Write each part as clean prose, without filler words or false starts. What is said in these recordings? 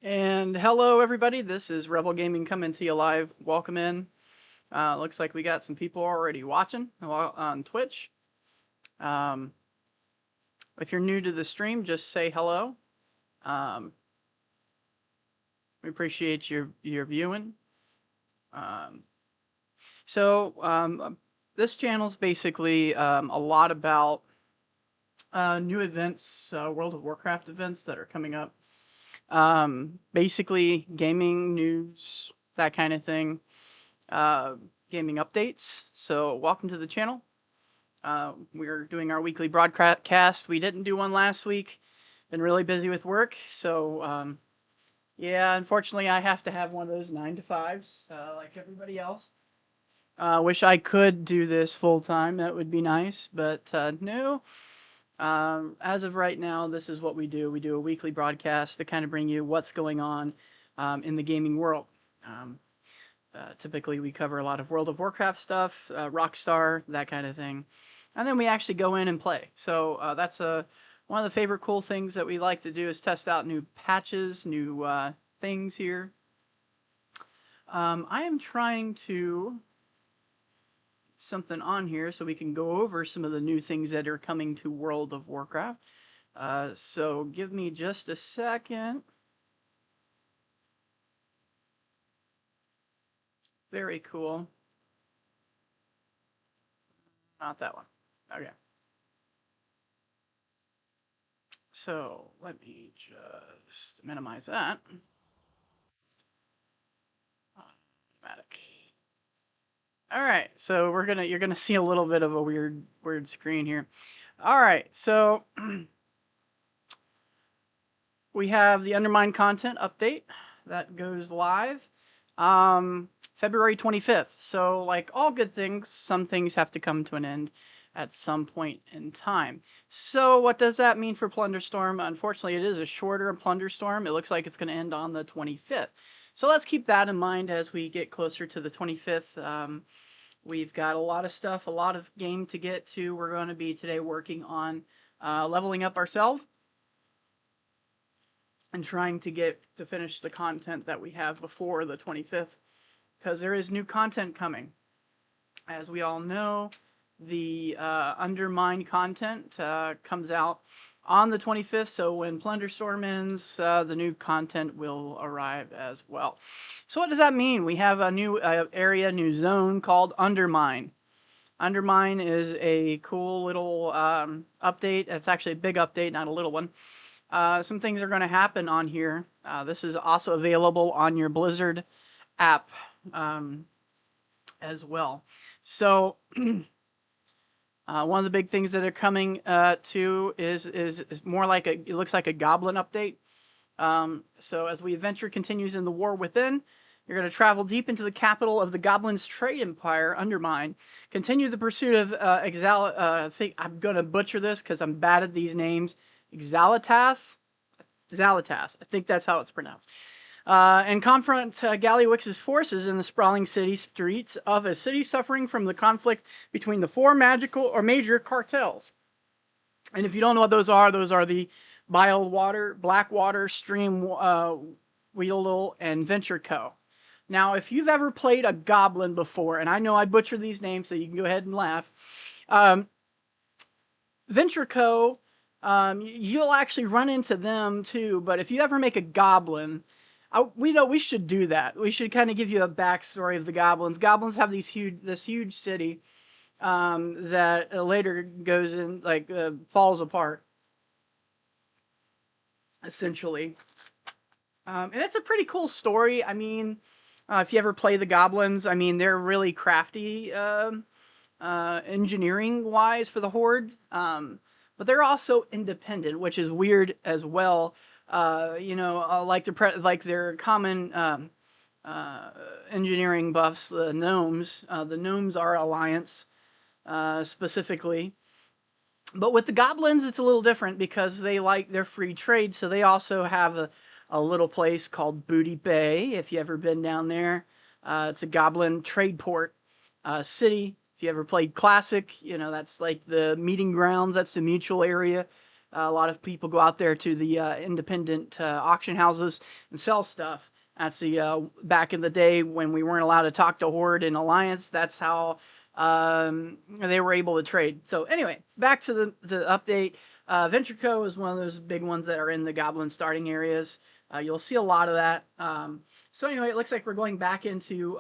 And hello, everybody. This is Rebel Gaming coming to you live. Welcome in. Looks like we got some people already watching on Twitch. If you're new to the stream, just say hello. We appreciate your viewing. This channel is basically a lot about new events, World of Warcraft events that are coming up. Basically gaming news, that kind of thing, gaming updates. So welcome to the channel. We're doing our weekly broadcast. We didn't do one last week. Been really busy with work, so yeah, unfortunately I have to have one of those 9 to 5s like everybody else. Wish I could do this full time. That would be nice, but no. As of right now, this is what we do. We do a weekly broadcast to kind of bring you what's going on in the gaming world. Typically, we cover a lot of World of Warcraft stuff, Rockstar, that kind of thing. And then we actually go in and play. So that's one of the favorite cool things that we like to do is test out new patches, new things here. I am trying to something on here so we can go over some of the new things that are coming to World of Warcraft. So give me just a second. Very cool. Not that one. Okay. So let me just minimize that. Automatic. All right, so you're gonna see a little bit of a weird screen here. All right, so we have the Undermine content update that goes live. February 25th. So, like all good things, some things have to come to an end at some point in time. So, what does that mean for Plunderstorm? Unfortunately, it is a shorter Plunderstorm. It looks like it's going to end on the 25th. So, let's keep that in mind as we get closer to the 25th. We've got a lot of stuff, a lot of game to get to. We're going to be today working on leveling up ourselves and trying to get to finish the content that we have before the 25th, because there is new content coming. As we all know, the Undermine content comes out on the 25th, so when Plunderstorm ends, the new content will arrive as well. So what does that mean? We have a new area, new zone called Undermine. Undermine is a cool little update. It's actually a big update, not a little one. Some things are going to happen on here. This is also available on your Blizzard app as well. So one of the big things that are coming to is more like it looks like a goblin update. So as the adventure continues in the war within, you're going to travel deep into the capital of the Goblins' trade empire, Undermine. Continue the pursuit of I think I'm going to butcher this because I'm bad at these names. Xalatath? Xalatath. I think that's how it's pronounced. And confront Gallywix's forces in the sprawling city streets of a city suffering from the conflict between the four magical or major cartels. And if you don't know what those are the Bilewater, Blackwater, Stream, Wheelal, and Venture Co. Now, if you've ever played a goblin before, and I know I butcher these names, so you can go ahead and laugh. Venture Co., you'll actually run into them too, but if you ever make a goblin, we should do that. We should kind of give you a backstory of the goblins. Goblins have this huge city that later goes in, falls apart, essentially. And it's a pretty cool story. I mean, if you ever play the goblins, I mean, they're really crafty engineering-wise for the Horde. But they're also independent, which is weird as well. Like their common engineering buffs, the gnomes. The gnomes are Alliance specifically. But with the goblins, it's a little different because they like their free trade. So they also have a little place called Booty Bay. If you ever been down there, it's a goblin trade port city. If you ever played Classic, that's like the meeting grounds. That's the mutual area. A lot of people go out there to the independent auction houses and sell stuff. That's the back in the day when we weren't allowed to talk to Horde and Alliance. That's how they were able to trade. So anyway, back to the update. Venture Co. is one of those big ones that are in the Goblin starting areas. You'll see a lot of that. So anyway, it looks like we're going back into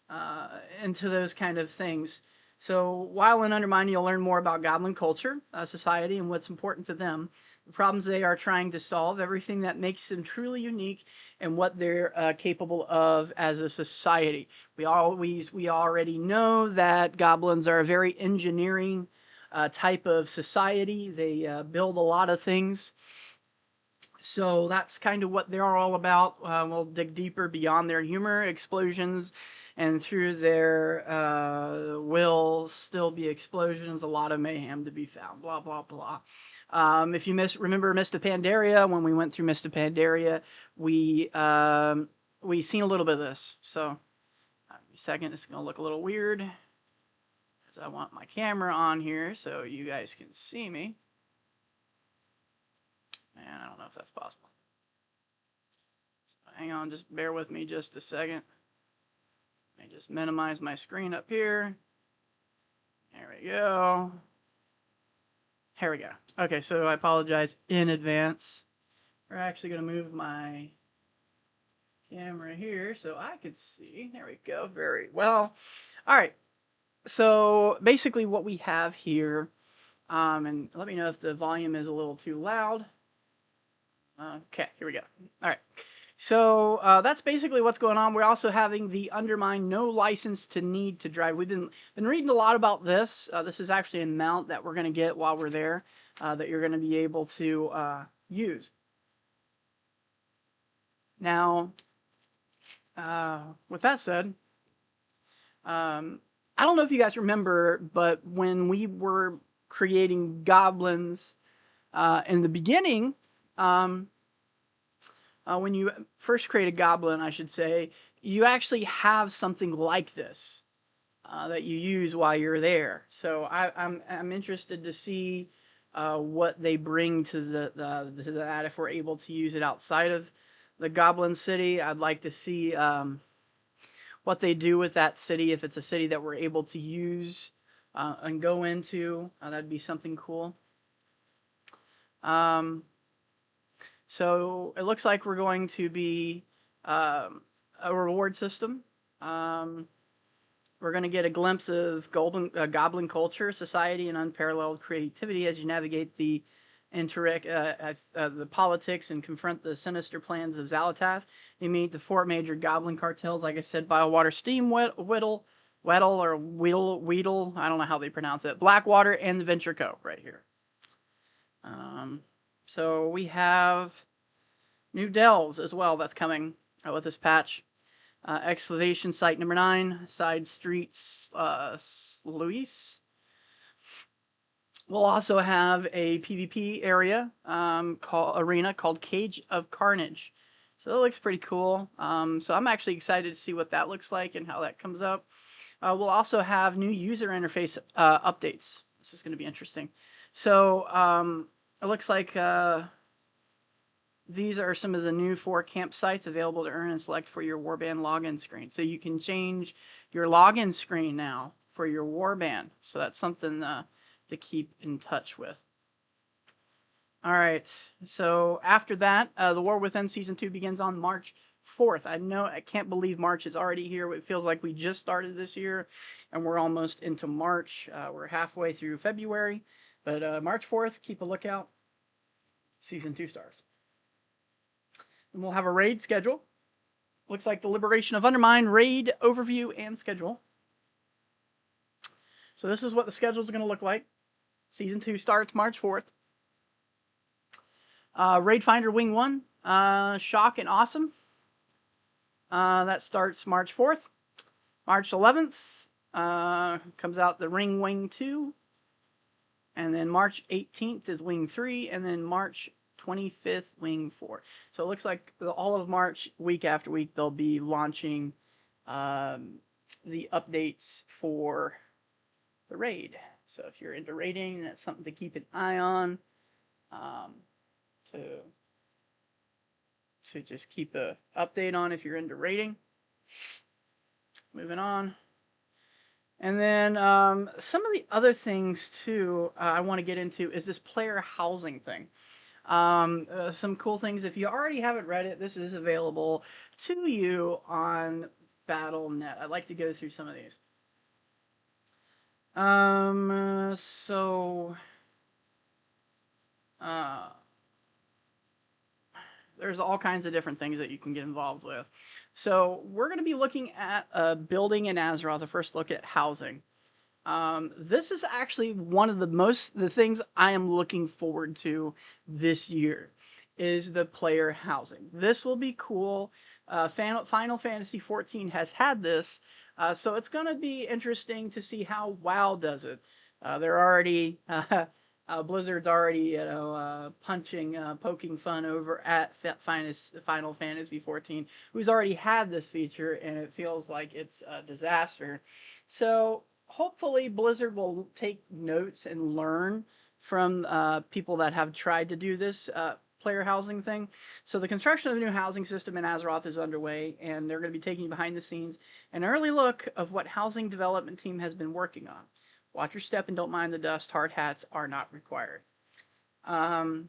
those kind of things. So while in Undermine, you'll learn more about Goblin culture, society, and what's important to them, the problems they are trying to solve, everything that makes them truly unique, and what they're capable of as a society. We already know that Goblins are a very engineering type of society. They build a lot of things. So that's kind of what they're all about. We'll dig deeper beyond their humor, explosions, and through their will still be explosions, a lot of mayhem to be found, blah, blah, blah. If you remember Mist of Pandaria, when we went through Mist of Pandaria, we seen a little bit of this. So, a second, it's going to look a little weird, because I want my camera on here so you guys can see me. And I don't know if that's possible. So hang on, just bear with me just a second. Let me just minimize my screen up here. There we go. Here we go. Okay, so I apologize in advance. We're actually going to move my camera here so I could see. There we go. Very well. All right. So basically what we have here, and let me know if the volume is a little too loud. Okay, here we go. All right. So that's basically what's going on. We're also having the Undermine no license to need to drive. We've been reading a lot about this. This is actually a mount that we're going to get while we're there that you're going to be able to use. Now, With that said, I don't know if you guys remember, but when we were creating goblins in the beginning, um, when you first create a goblin, I should say, you actually have something like this that you use while you're there. So I'm interested to see what they bring to to that if we're able to use it outside of the Goblin City. I'd like to see what they do with that city if it's a city that we're able to use and go into. That'd be something cool. Um, so it looks like we're going to be a reward system. Um, We're going to get a glimpse of goblin culture, society, and unparalleled creativity as you navigate the the politics and confront the sinister plans of Xalatath. You meet the four major goblin cartels, like I said, Biowater, Steam, Weedle. I don't know how they pronounce it. Blackwater and the Venture Co. right here. Um, so we have new delves as well that's coming with this patch. Excavation site number 9, side streets, Luis. We'll also have a PvP area arena called Cage of Carnage. So that looks pretty cool. So I'm actually excited to see what that looks like and how that comes up. We'll also have new user interface updates. This is going to be interesting. So it looks like these are some of the new 4 campsites available to earn and select for your Warband login screen. So you can change your login screen now for your Warband. So that's something to keep in touch with. All right. So after that, the War Within Season 2 begins on March 4th. I can't believe March is already here. It feels like we just started this year, and we're almost into March. We're halfway through February. But March 4th, keep a lookout. Season 2 starts. And we'll have a raid schedule. Looks like the Liberation of Undermine raid overview and schedule. So this is what the schedule is going to look like. Season 2 starts March 4th. Raid Finder Wing 1, Shock and Awesome. That starts March 4th. March 11th comes out the Ring Wing 2. And then March 18th is Wing 3. And then March 25th, Wing 4. So it looks like all of March, week after week, they'll be launching the updates for the raid. So if you're into raiding, that's something to keep an eye on. To just keep an update on if you're into raiding. Moving on. And then some of the other things too I want to get into is this player housing thing. Some cool things. If you already haven't read it, this is available to you on Battle.net. I'd like to go through some of these. There's all kinds of different things that you can get involved with. So we're going to be looking at building in Azeroth, the first look at housing. This is actually one of the things I am looking forward to this year is the player housing. This will be cool. Final Fantasy XIV has had this, so it's going to be interesting to see how WoW does it. They're already Blizzard's already poking fun over at Final Fantasy XIV, who's already had this feature, and it feels like it's a disaster. So hopefully Blizzard will take notes and learn from people that have tried to do this player housing thing. So the construction of the new housing system in Azeroth is underway, and they're going to be taking behind the scenes an early look of what housing development team has been working on. Watch your step and don't mind the dust. Hard hats are not required. And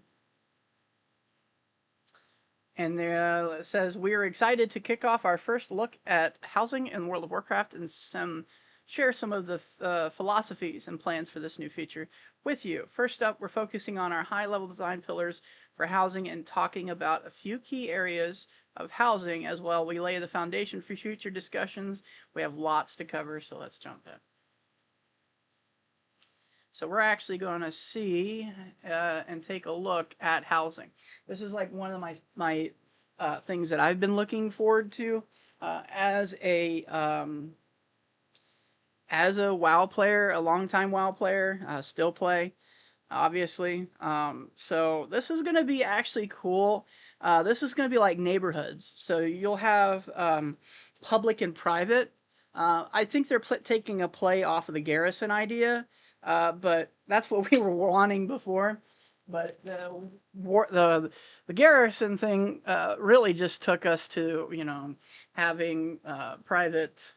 it says, we're excited to kick off our first look at housing in World of Warcraft and share some of the philosophies and plans for this new feature with you. First up, we're focusing on our high-level design pillars for housing and talking about a few key areas of housing as well. We lay the foundation for future discussions. We have lots to cover, so let's jump in. So we're actually going to see and take a look at housing. This is like one of my things that I've been looking forward to As a WoW player, a longtime WoW player, still play, obviously. So this is gonna be actually cool. This is gonna be like neighborhoods. So you'll have public and private. I think they're taking a play off of the garrison idea, but that's what we were wanting before. But the garrison thing really just took us to having private.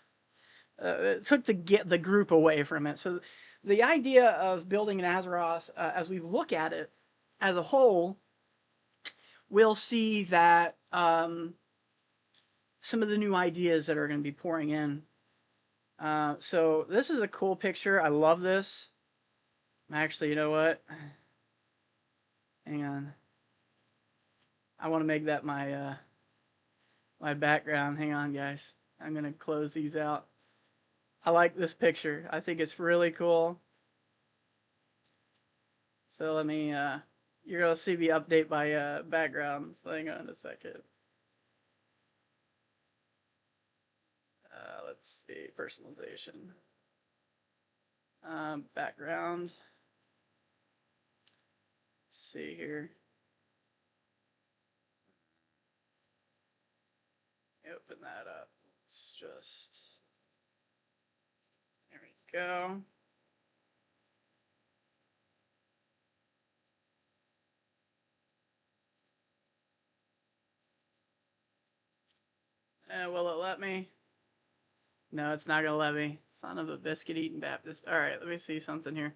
It took the group away from it. So the idea of building an Azeroth, as we look at it as a whole, we'll see that some of the new ideas that are going to be pouring in. So this is a cool picture. I love this. Actually, you know what? Hang on. I want to make that my background. Hang on, guys. I'm going to close these out. I like this picture. I think it's really cool. So let me, you're going to see me update my backgrounds. Hang on a second. Let's see, personalization. Background. Let's see here. Open that up. Let's just, there we go. Will it let me? No, it's not gonna let me. Son of a biscuit eating Baptist. All right, let me see something here.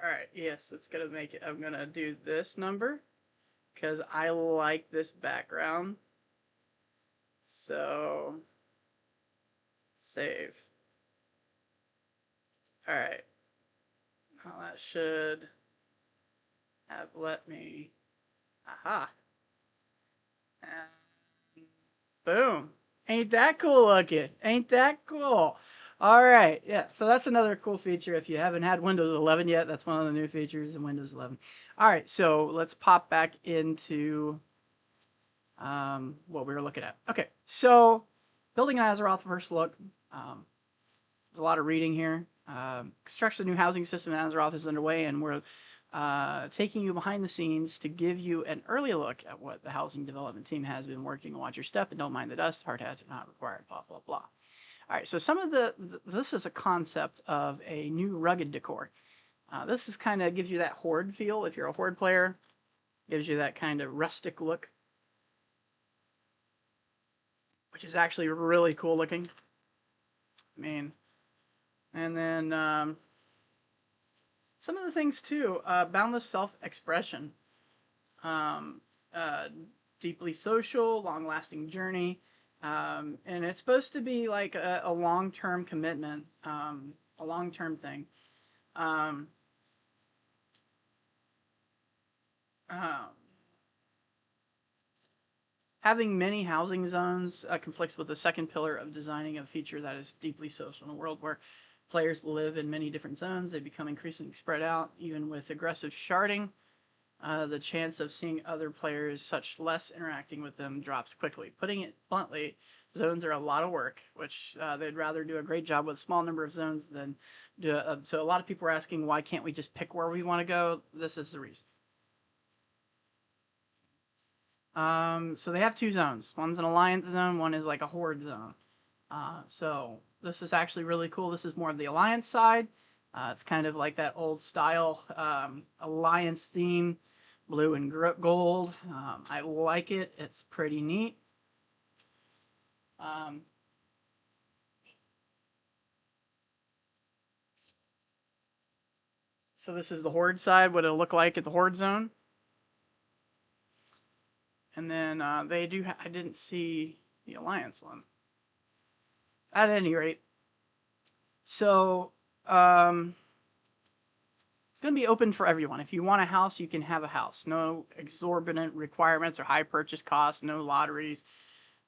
All right, yes, it's gonna make it. I'm gonna do this number because I like this background. So save. All right. Well, that should have let me. Aha. And boom. Ain't that cool looking? Ain't that cool? All right. Yeah. So that's another cool feature. If you haven't had Windows 11 yet, that's one of the new features in Windows 11. All right. So let's pop back into what we were looking at. Okay. So building an Azeroth first look. There's a lot of reading here. Construction of the new housing system in Azeroth is underway, and we're taking you behind the scenes to give you an early look at what the housing development team has been working on. Watch your step and don't mind the dust. Hard hats are not required, blah, blah, blah. All right, so some of this is a concept of a new rugged decor. This is kind of gives you that horde feel. If you're a horde player, gives you that kind of rustic look, which is actually really cool looking. I mean, and then some of the things too, boundless self-expression, um, uh, deeply social, long-lasting journey, and it's supposed to be like a long-term commitment, a long-term thing. Um, uh, Having many housing zones conflicts with the second pillar of designing a feature that is deeply social. In a world where players live in many different zones, they become increasingly spread out. Even with aggressive sharding, the chance of seeing other players such less interacting with them drops quickly. Putting it bluntly, zones are a lot of work, which they'd rather do a great job with a small number of zones than do. So a lot of people are asking, why can't we just pick where we want to go? This is the reason. So they have two zones. One's an alliance zone, one is like a horde zone. So this is actually really cool. This is more of the alliance side. It's kind of like that old style alliance theme, blue and gold. I like it. It's pretty neat. Um, so this is the horde side, what it'll look like at the horde zone. And then they do. I didn't see the alliance one. At any rate, so it's going to be open for everyone. If you want a house, you can have a house. No exorbitant requirements or high purchase costs, no lotteries,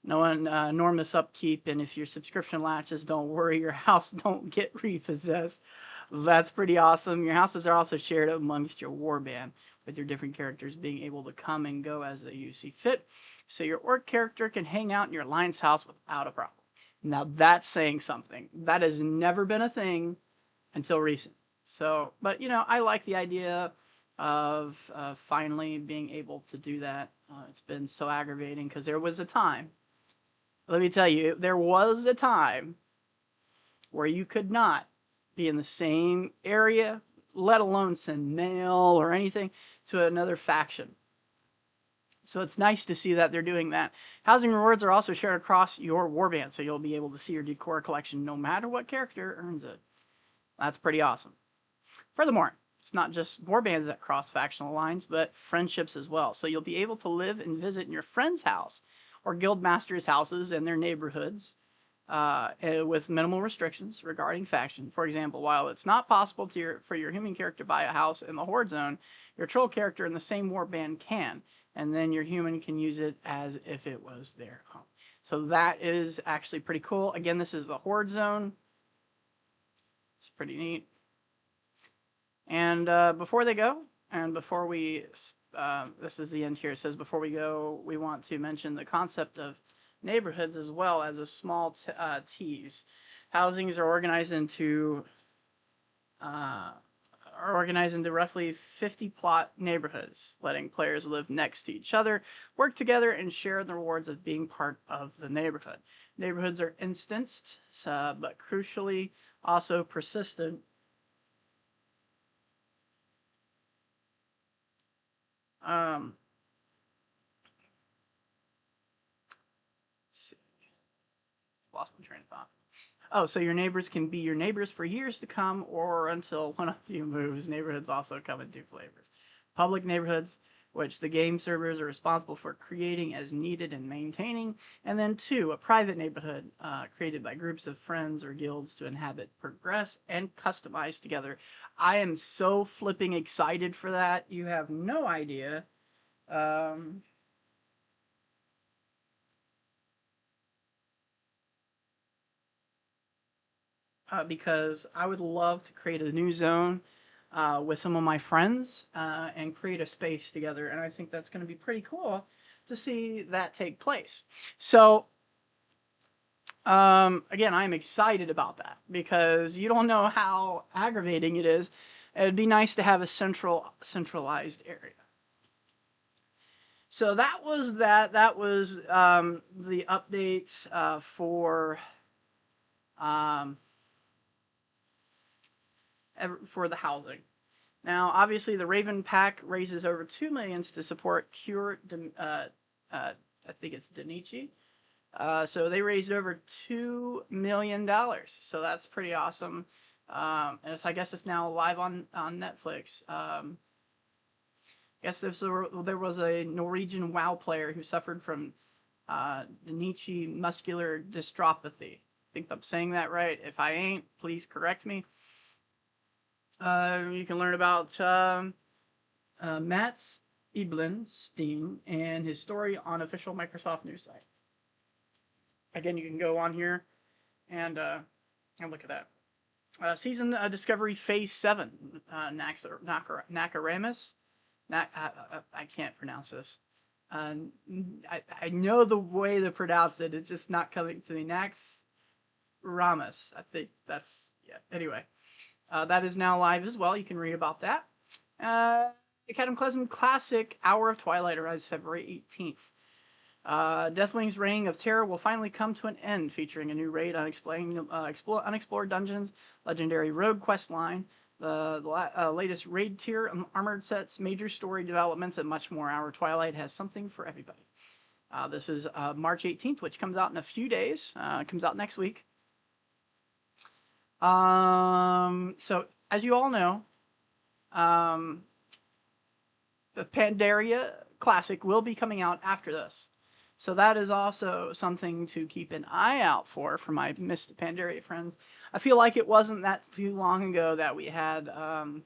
enormous upkeep, and if your subscription lapses, don't worry, your house don't get repossessed. That's pretty awesome. Your houses are also shared amongst your warband, with your different characters being able to come and go as they see fit. So your orc character can hang out in your alliance house without a problem. Now that's saying something. That has never been a thing until recent. So, but I like the idea of finally being able to do that. It's been so aggravating because there was a time. Let me tell you, there was a time where you could not be in the same area, let alone send mail or anything to another faction. So it's nice to see that they're doing that. Housing rewards are also shared across your warband, so you'll be able to see your decor collection no matter what character earns it. That's pretty awesome. Furthermore, it's not just warbands that cross factional lines, but friendships as well. So you'll be able to live and visit in your friend's house or guild masters' houses in their neighborhoods with minimal restrictions regarding faction. For example, while it's not possible for your human character to buy a house in the Horde Zone, your troll character in the same warband can, and then your human can use it as if it was their own. So that is actually pretty cool. Again, this is the Horde Zone. It's pretty neat. And before they go, and before we, this is the end here, it says before we go, we want to mention the concept of neighborhoods as well as a small tease. Housings are organized into roughly 50 plot neighborhoods, letting players live next to each other, work together, and share the rewards of being part of the neighborhood. Neighborhoods are instanced, but crucially also persistent. Lost my train of thought. Oh, so your neighbors can be your neighbors for years to come or until one of you moves. Neighborhoods also come in two flavors. Public neighborhoods, which the game servers are responsible for creating as needed and maintaining. And then two, a private neighborhood created by groups of friends or guilds to inhabit, progress, and customize together. I am so flipping excited for that. You have no idea. Because I would love to create a new zone with some of my friends and create a space together. And I think that's going to be pretty cool to see that take place. So, again, I'm excited about that because you don't know how aggravating it is. It'd be nice to have a centralized area. So that was that. That was the update um, for the housing. Now, obviously, the Raven Pack raises over 2 million to support Cure. I think it's Denichi. So they raised over $2 million. So that's pretty awesome. And I guess it's now live on Netflix. I guess there was a Norwegian WoW player who suffered from Denichi muscular dystrophy. I think I'm saying that right. If I ain't, please correct me. You can learn about Mats Iblenstein and his story on official Microsoft news site. Again, you can go on here and look at that. Season Discovery Phase 7, Nakaramis. I can't pronounce this. I know the way to pronounce it. It's just not coming to me. Nax Ramus. I think that's, yeah. Anyway. That is now live as well. You can read about that. Cataclysm Classic Hour of Twilight arrives February 18th. Deathwing's Reign of Terror will finally come to an end, featuring a new raid, unexplored dungeons, legendary rogue quest line, the latest raid tier, armored sets, major story developments, and much more. Hour of Twilight has something for everybody. This is March 18th, which comes out in a few days. Comes out next week. So as you all know, the Pandaria Classic will be coming out after this. So that is also something to keep an eye out for my Mist Pandaria friends. I feel like it wasn't that too long ago that we had the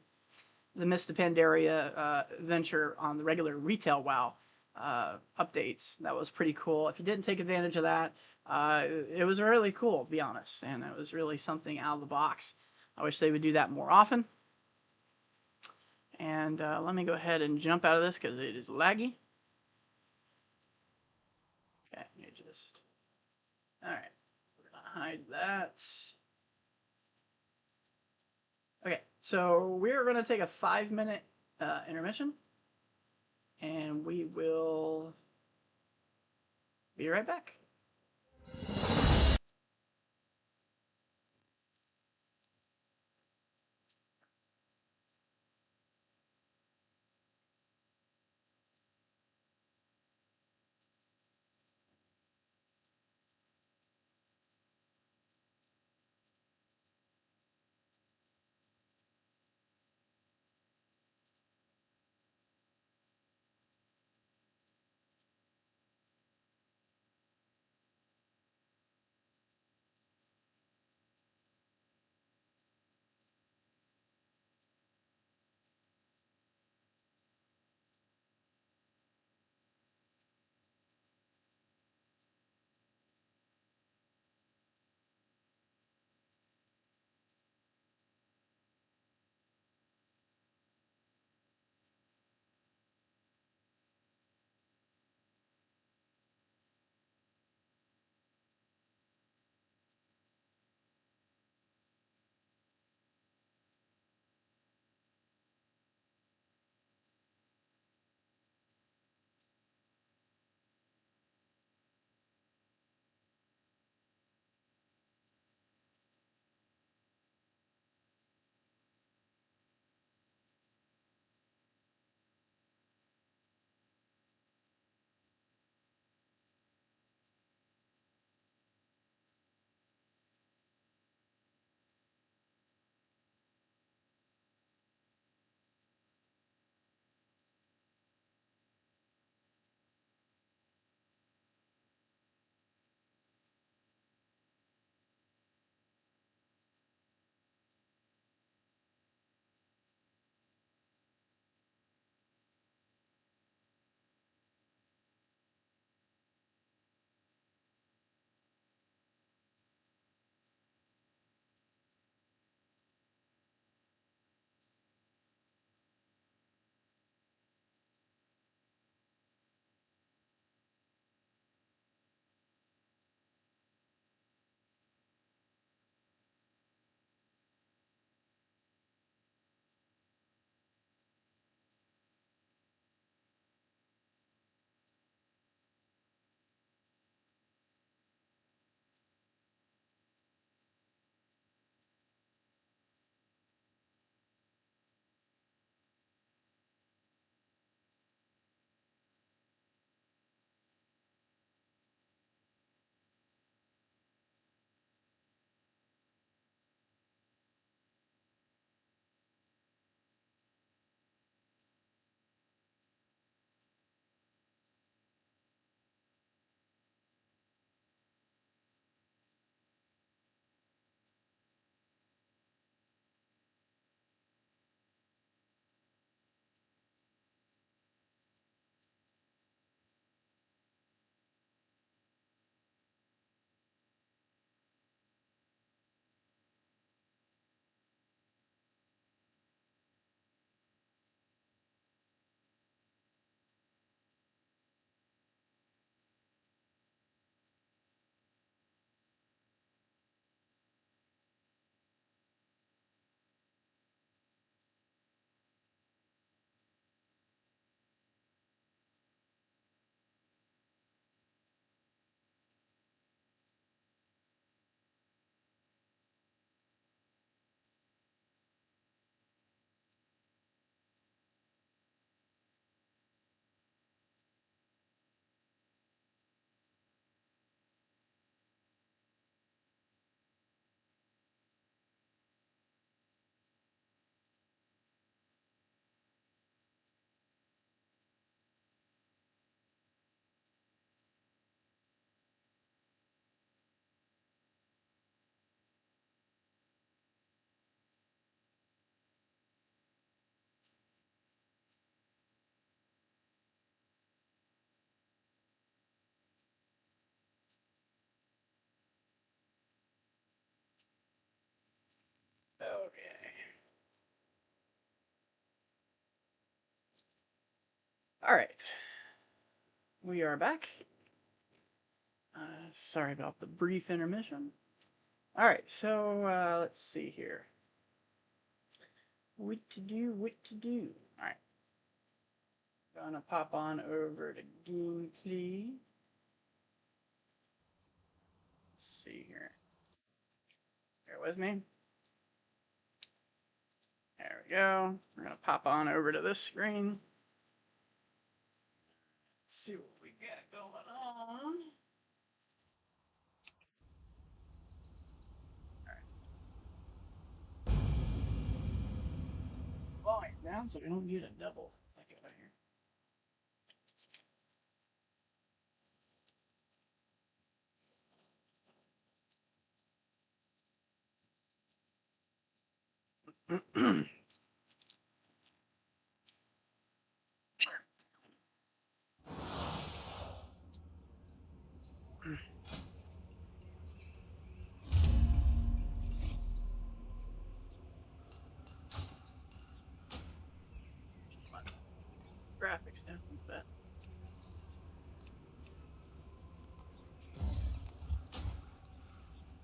Mist Pandaria adventure on the regular retail WoW. updates. That was pretty cool. If you didn't take advantage of that, it was really cool, to be honest, and it was really something out of the box. I wish they would do that more often. And let me go ahead and jump out of this because it is laggy. Okay, let me just. All right, we're gonna hide that. Okay, so we're gonna take a 5-minute intermission, and we will be right back. All right, we are back. Sorry about the brief intermission. All right, so let's see here. What to do? All right, gonna pop on over to gameplay. Let's see here. Bear with me. There we go. We're gonna pop on over to this screen. Let's see what we got going on. Volume down so we don't get a double like over here. Graphics down a bit.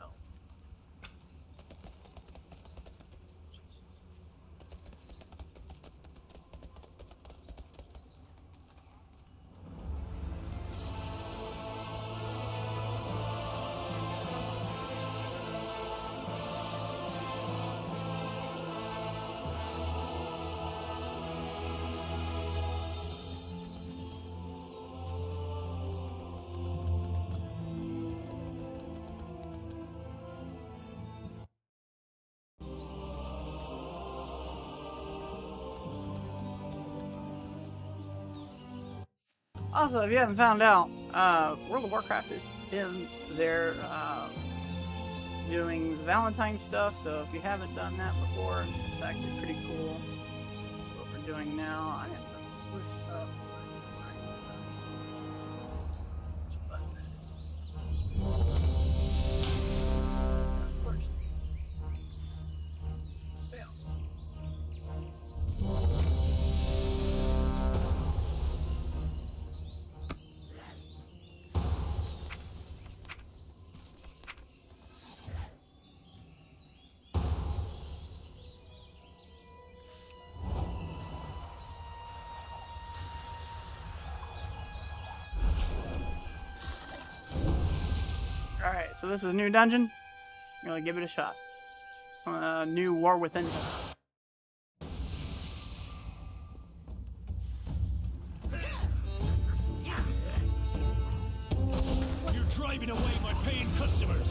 Oh. Also, if you haven't found out, World of Warcraft is in there doing Valentine stuff, so if you haven't done that before, it's actually pretty cool. That's what we're doing now. I am going to switch up which button that is. Of course. Fails. Alright, so this is a new dungeon. I'm gonna give it a shot. New War Within. You're driving away my paying customers.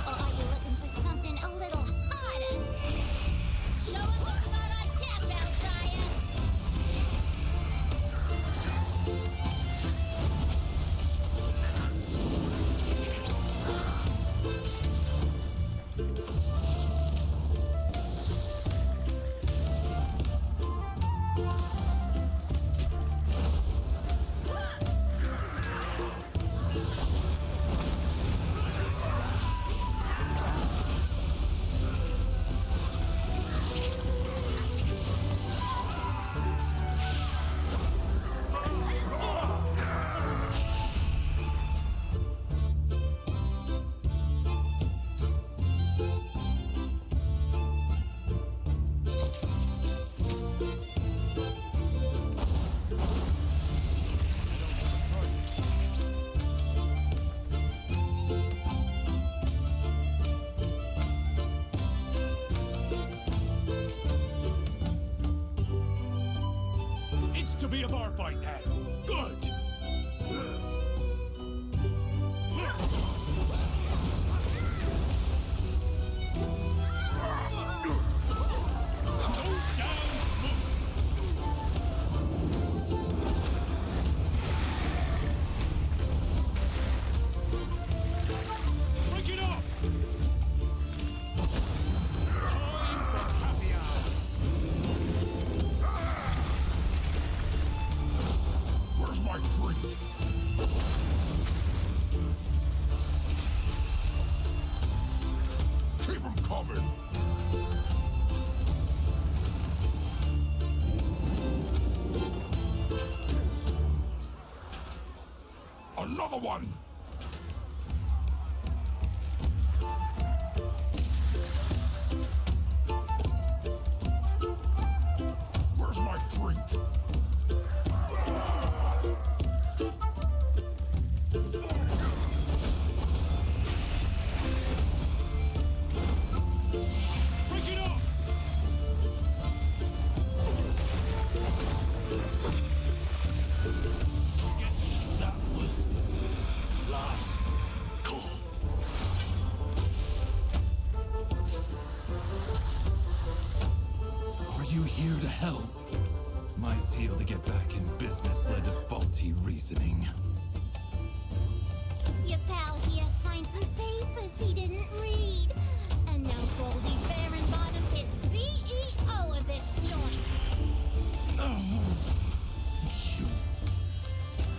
Or are you looking for something a little harder? Show us what you got on tap, Valkyria. It's to be a bar fight now. Good. Break it off. Time for happy hour. Where's my drink? Keep 'em coming. another one! Where's my drink? Break it up! That was last call. Are you here to help? My zeal to get back in business led to faulty reasoning. Your pal here signed some papers he didn't read. And now Goldie Barenbottom is CEO of this joint. You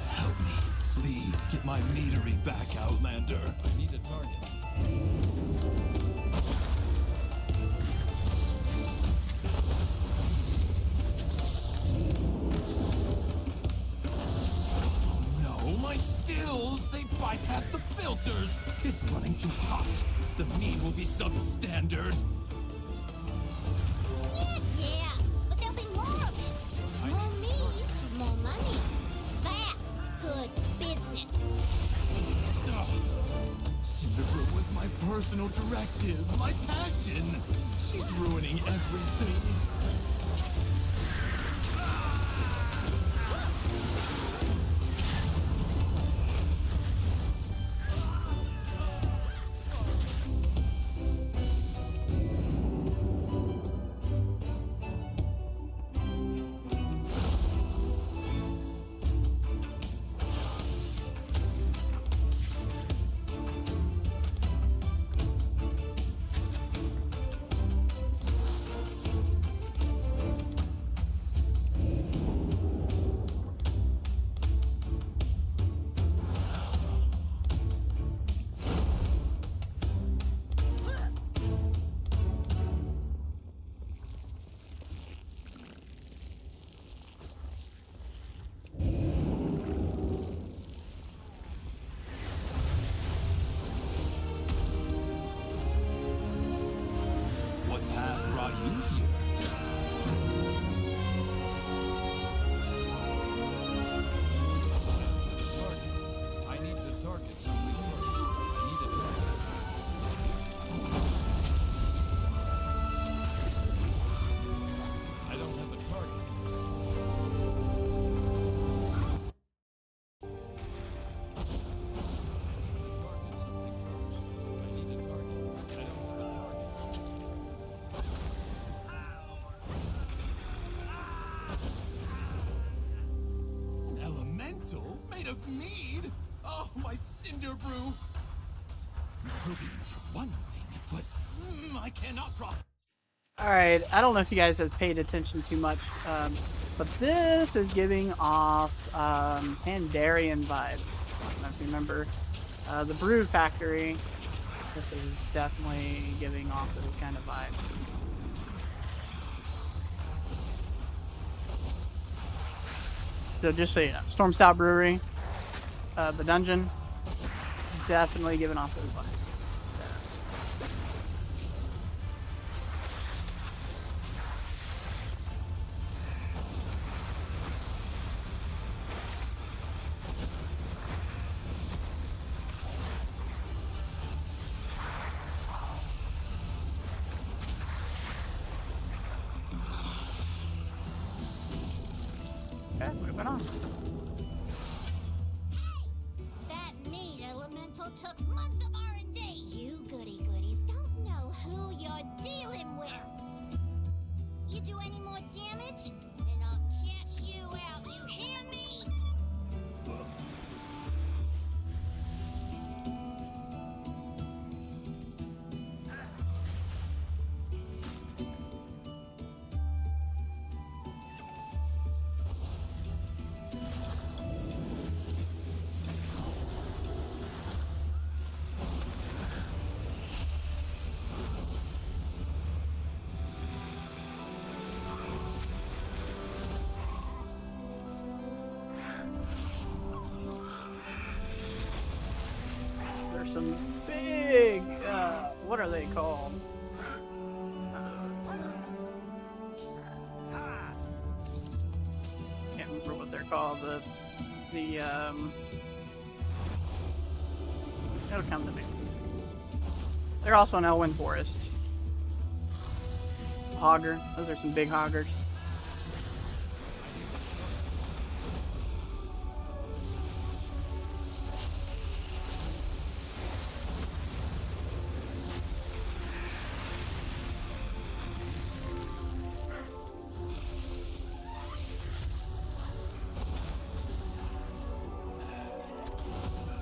help me. Please get my meadery back, Outlander. I need a target. Oh no, my stills! They bypassed the filters! It's running too hot. The meat will be substandard. Yeah, but there'll be more of it. More meat, more money. That's good business. Cinderbrew was my personal directive, my passion. She's ruining everything. What path brought you here? I need to target something first. I need a target. I don't have a target. Target something first. I need a target. I don't have a target. An elemental made of mead? Oh, my Cinderbrew! Ruby for one thing, but I cannot profit. Alright, I don't know if you guys have paid attention too much, but this is giving off Pandarian vibes. I don't know if you remember the Brew Factory. This is definitely giving off those kind of vibes. So just so you know, Storm Stout Brewery, the dungeon, definitely giving off those vibes. Okay, moving on. That meat elemental took months of R&D. You goody goodies don't know who you're dealing with. You do any more damage, and I'll cash you out. You hear me? some big, what are they called? Can't remember what they're called. It'll come to me. They're also an Elwyn Forest. Hogger. Those are some big hoggers.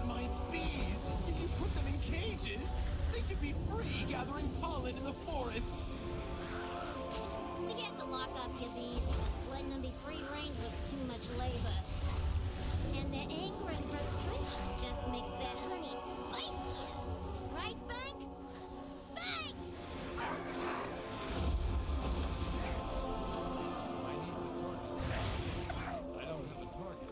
My bees! You put them in cages? They should be free gathering pollen in the forest. We get to lock up your bees. Letting them be free range was too much labor. And their anger and frustration just makes that honey spicier. Right, Bank? Bank! I don't have a target.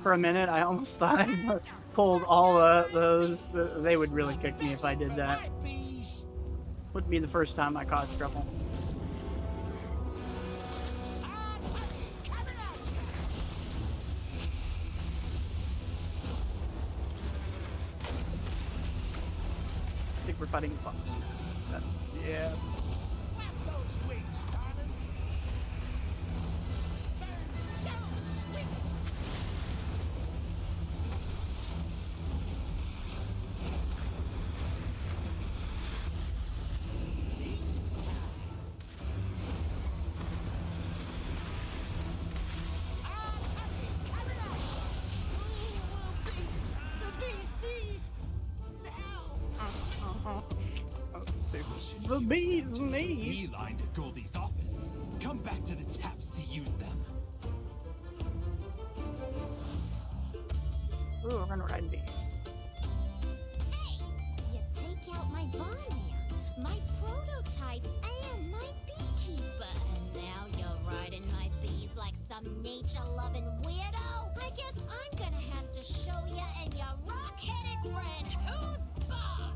For a minute, I almost thought I pulled all those. They would really kick me if I did that. Wouldn't be the first time I caused trouble. I think we're fighting bots. Yeah. Those wings, darling. Burn so sweet. The bee's knees. Beeline to Goldie's office. Come back to the taps to use them. Ooh, we're gonna ride bees. Hey, you take out my barman, my prototype, and my beekeeper. And now you're riding my bees like some nature-loving weirdo. I guess I'm gonna have to show you and your rock-headed friend who's boss.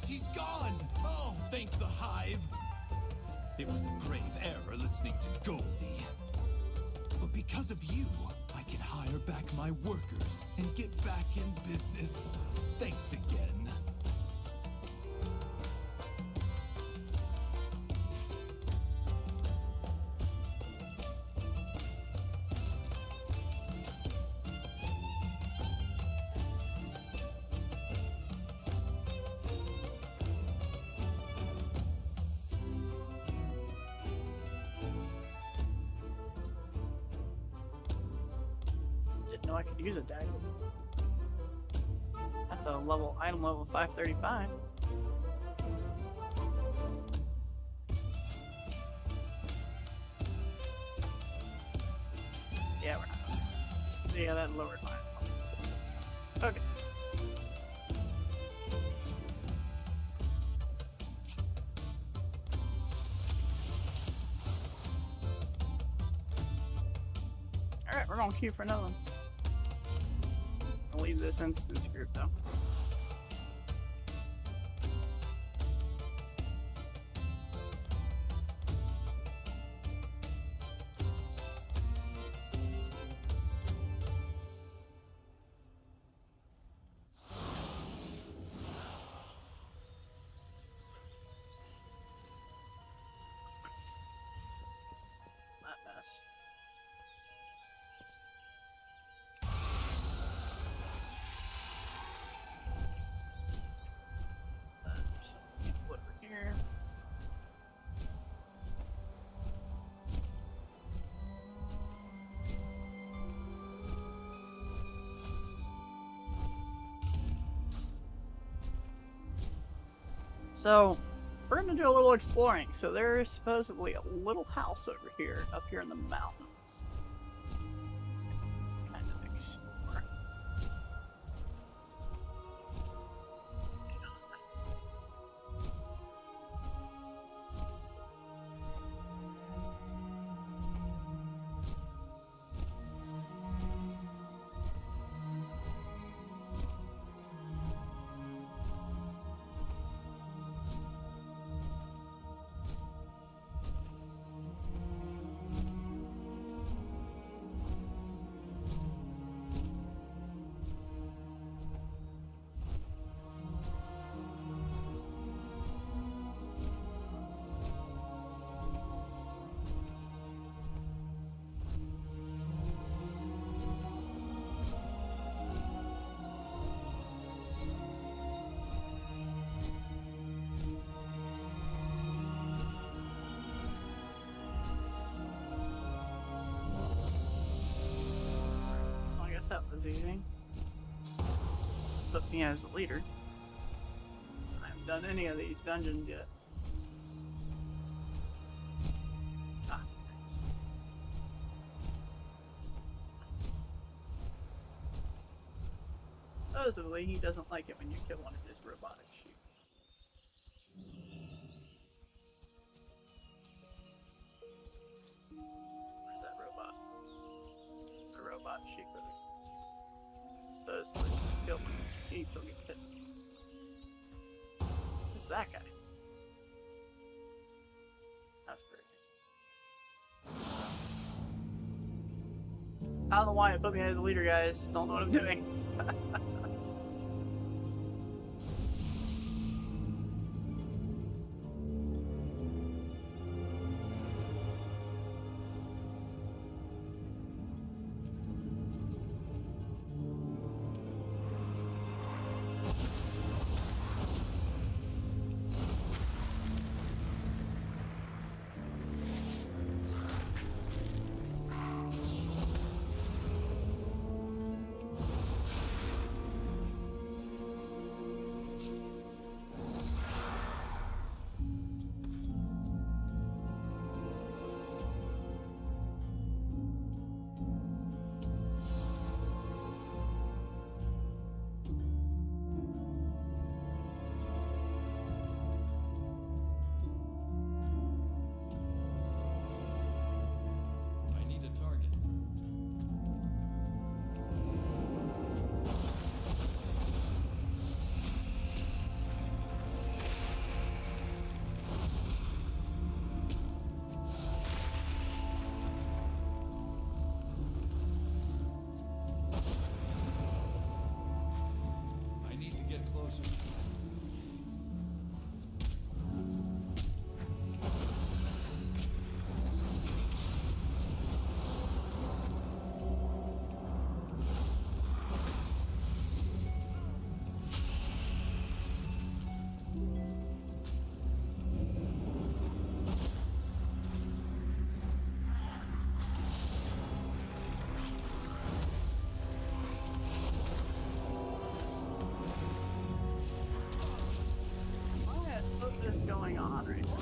She's gone! Oh, thank the hive. It was a grave error listening to Goldie. But because of you, I can hire back my workers and get back in business. Thanks again. You know, I could use a dagger. That's a item level 535. Yeah, we're not. Yeah, that lowered mine. Okay. Alright, we're gonna queue for another one. I'll leave this instance group though. That mess. There's some people over here. So, we're gonna do a little exploring. So there is supposedly a little house over here, up here in the mountains. Kind of explore. Well, I guess that was easy. Put me as the leader. I haven't done any of these dungeons yet. Ah, thanks. Supposedly, he doesn't like it when you kill one of his robotic sheep. Where's that robot? The robot sheep over there. Supposedly, if you kill one of his sheep, he'll get pissed. It's that guy. That's crazy. I don't know why it put me as a leader, guys. Don't know what I'm doing. on right now.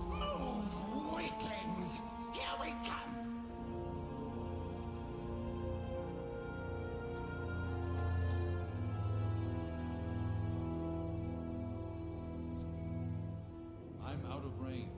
Move, weaklings! Here we come! I'm out of range.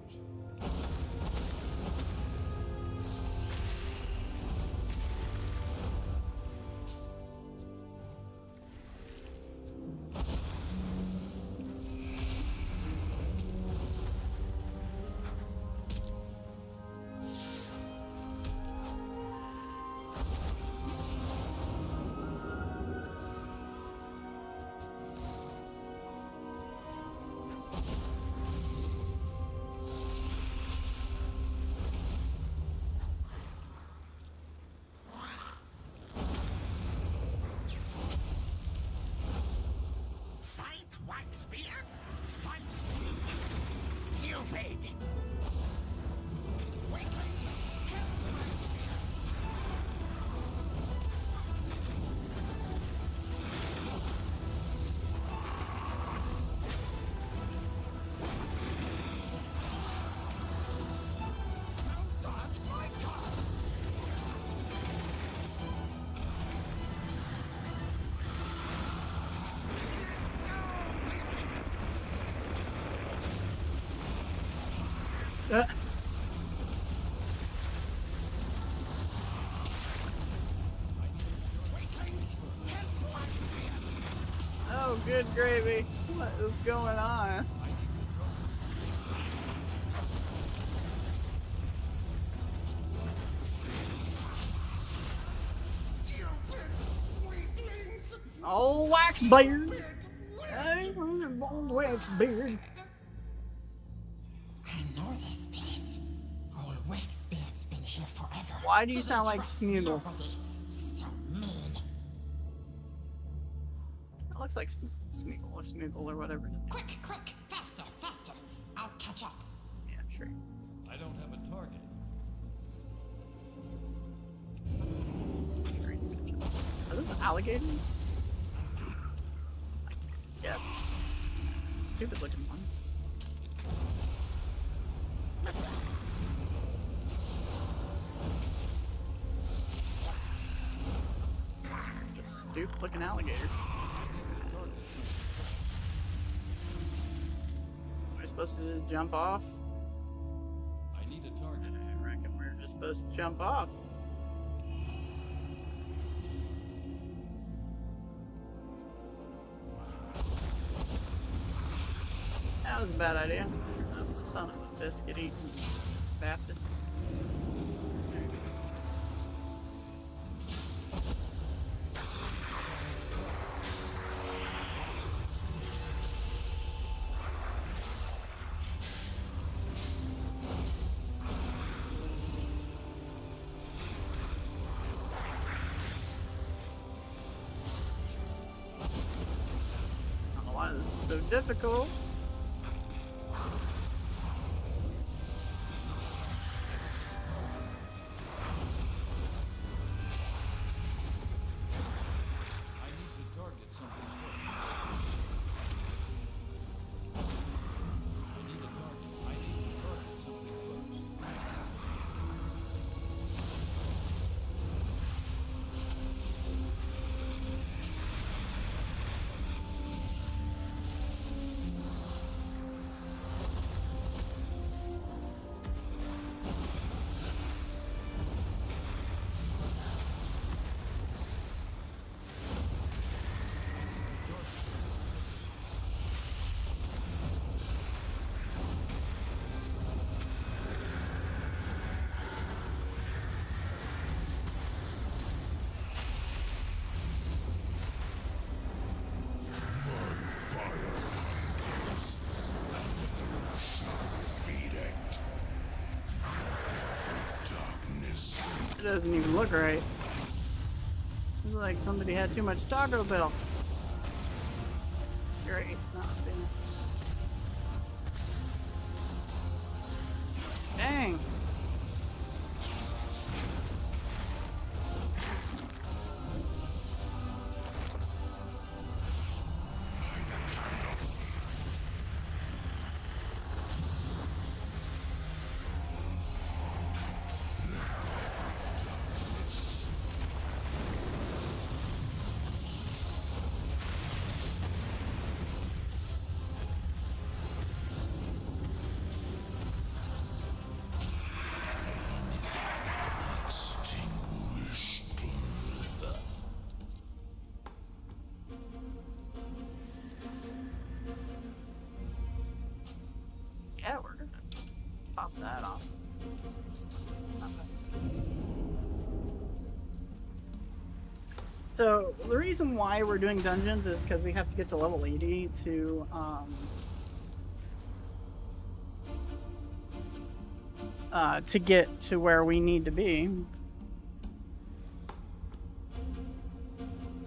Fight, Waxbeard! Fight! Stupid! Weaklings! Help Waxbeard! Don't dodge my car! Weaklings! Help Waxbeard! Oh, good gravy. What is going on? Stupid weaklings! Oh, wax beard. Big Hey, old wax beard. I know this place. Old Waxbeard's been here forever. Why do you Didn't sound like trust Smeagol? nobody. So mean. It looks like Smeagol or whatever. Quick, quick, faster, faster. I'll catch up. Yeah, sure. I don't have a target. Sure, you can catch up. Are those alligators? Yes. Stupid looking ones. Just stupid looking alligators. Am I supposed to just jump off? I need a target. I reckon we're just supposed to jump off. That was a bad idea. That son of a biscuit eating Baptist. I don't know why this is so difficult. I need to target something first. I need a target. I need to target something first. It doesn't even look right. It's like somebody had too much Taco Bell. Great. Not been. So the reason why we're doing dungeons is because we have to get to level 80 to get to where we need to be.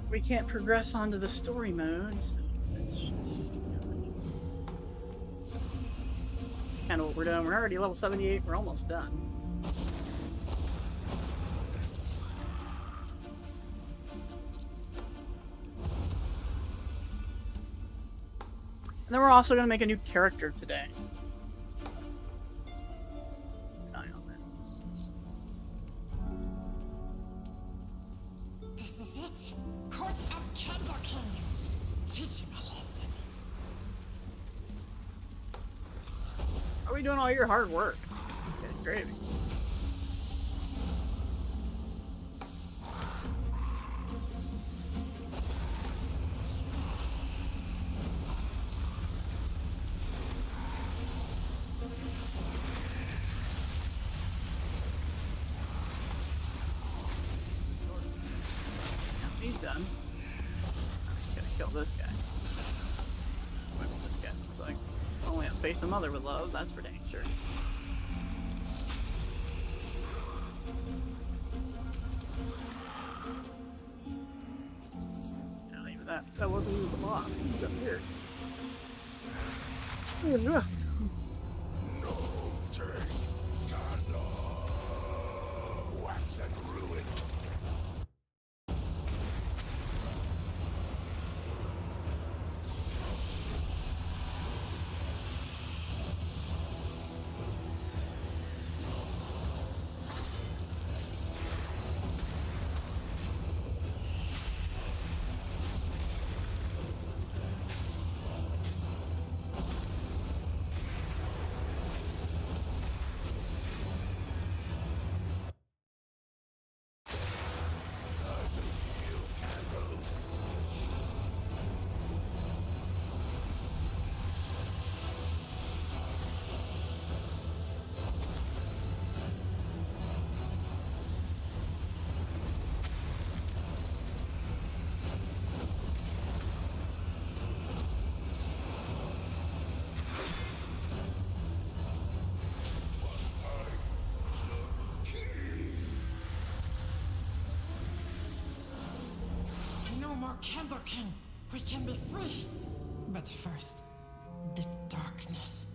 We can't progress onto the story mode, so it's kind of what we're doing. We're already level 78. We're almost done. And then we're also going to make a new character today. This is it. Court of Candle King. Teach him a lesson. Are we doing all your hard work? Okay, great. He's done. He's gonna kill this guy. What this guy looks like. Only a face a mother with love, that's for dang sure. Not even that. That wasn't even the boss. He's up here. No take candle. Wax and ruin. No more Candle King. We can be free. But first, the darkness.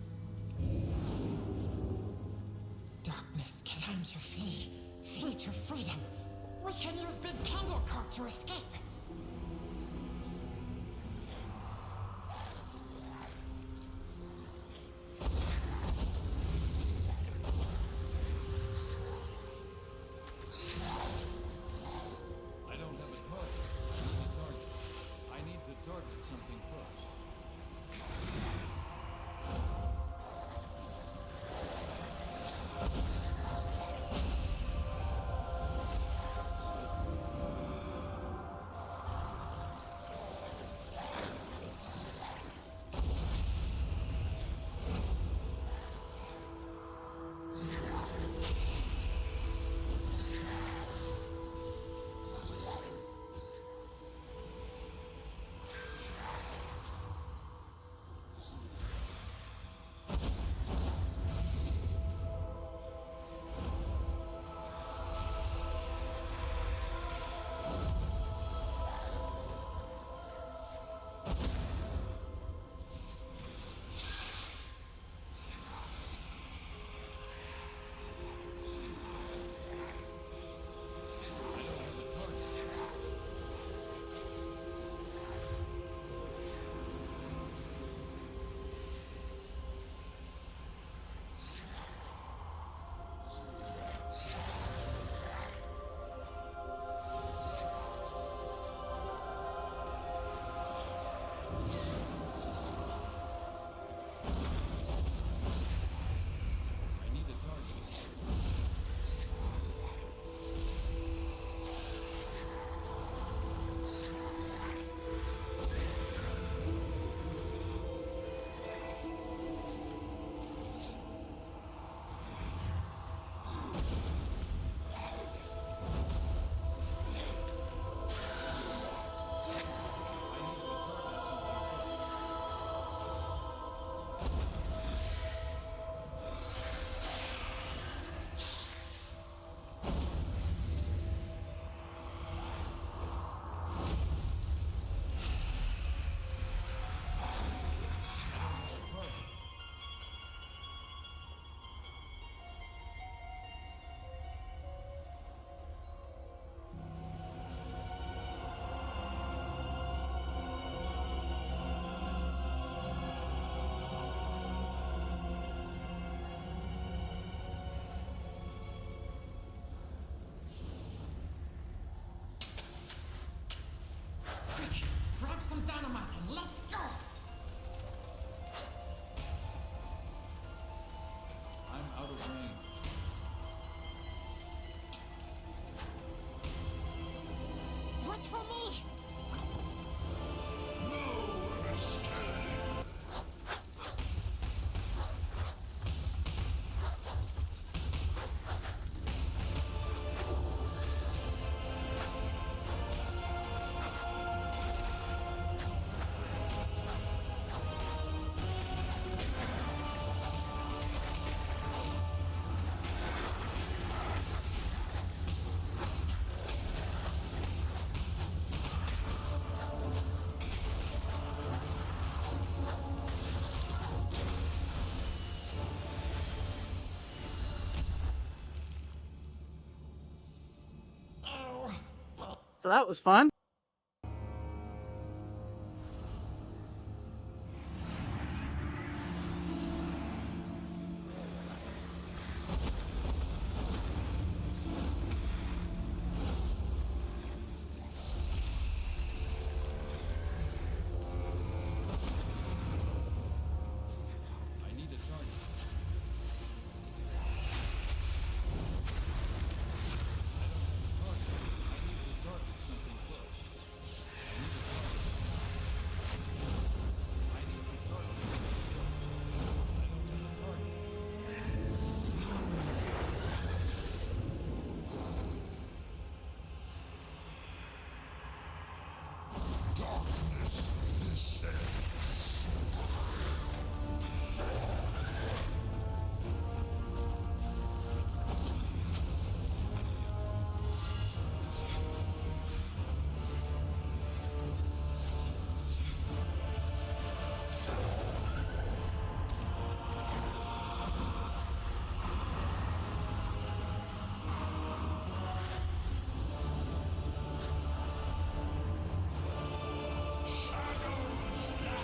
Darkness can time to flee. Flee to freedom. We can use Big Candle Court to escape. I don't have a target. I need a target. I need to target something first. for me? No escape. Oh. So that was fun. I need a target. Darkness descends. Shadows die.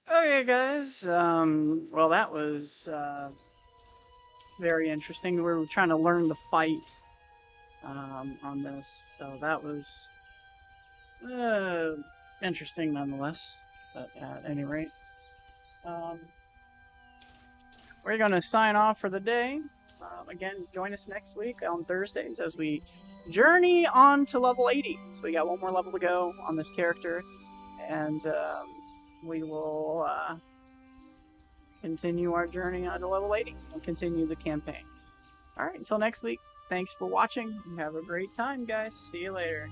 Okay, guys. Well, that was very interesting. We were trying to learn the fight on this, so that was uh, interesting nonetheless. But at any rate, um, we're going to sign off for the day. Again, join us next week on Thursdays as we journey on to level 80. So we got one more level to go on this character, and we will continue our journey on to level 80 and continue the campaign. All right, until next week, thanks for watching. Have a great time, guys. See you later.